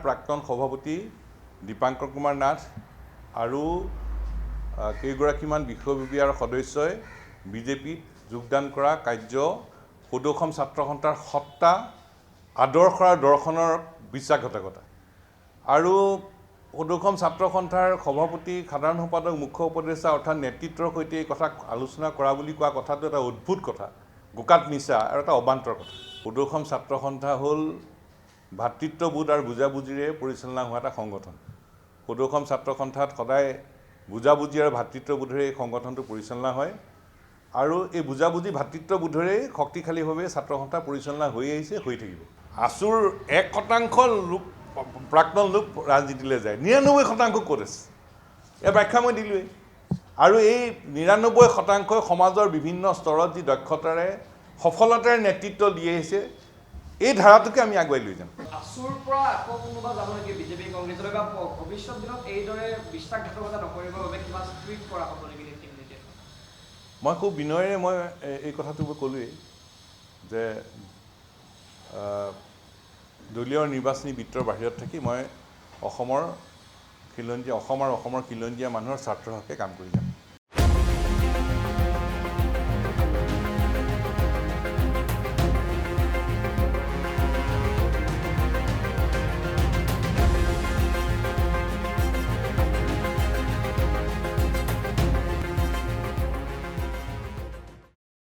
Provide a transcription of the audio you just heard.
প্ৰাক্তন সভাপতি দীপাংকৰ কুমাৰ নাথ আৰু কেইগৰাকীমান বিষয়ববীয়াৰ সদস্যই বিজেপিত যোগদান কৰা কাৰ্য সদৌ অসম ছাত্ৰ সন্থাৰ সত্তা আদৰ্শ আৰু দৰ্শনৰ বিশ্বাসঘাতকতা আৰু সদৌ অসম ছাত্ৰ সন্থাৰ সভাপতি সাধাৰণ সম্পাদক মুখ্য উপদেষ্টা অৰ্থাৎ নেতৃত্বৰ সৈতে এই কথা আলোচনা কৰা বুলি কোৱা কথাটো এটা অদ্ভুত কথা, গোকাত মিছা আৰু এটা অবান্তৰ কথা। সদৌ অসম ছাত্ৰ সন্থা হ'ল ভাতৃত্ববোধ আৰু বুজাবুজিৰে পৰিচালনা হোৱা এটা সংগঠন। সদৌ অসম ছাত্ৰ সন্থাত সদায় বুজাবুজি আৰু ভাতৃত্ববোধেৰে এই সংগঠনটো পৰিচালনা হয় আৰু এই বুজাবুজি ভাতৃত্ববোধেৰেই শক্তিশালীভাৱে ছাত্ৰ সন্থা পৰিচালনা হৈ আহিছে, হৈ থাকিব। আছুৰ 1% লোক প্ৰাক্তন লোক ৰাজনীতিলৈ যায়, 99% ক'ত আছে? এই ব্যাখ্যা মই দিলোঁৱেই। আৰু এই 99% সমাজৰ বিভিন্ন স্তৰত যি দক্ষতাৰে সফলতাৰে নেতৃত্ব দি আহিছে, এই ধাৰাটোকে আমি আগুৱাই লৈ যাম। আছুৰ পৰা আকৌ কোনোবা যাব নেকি বিজেপি কংগ্ৰেছলৈ বা ভৱিষ্যত দিনত এইদৰে বিশ্বাসঘাতকতা নকৰিবৰ বাবে কিবা টুইট কৰা হ'ব নেকি? মই খুব বিনয়েৰে মই এই কথাটো ক'লোৱেই যে দলীয় নিৰ্বাচনী বৃত্তৰ বাহিৰত থাকি মই অসমৰ খিলঞ্জীয়া মানুহৰ স্বাৰ্থৰ হকে কাম কৰি যাম।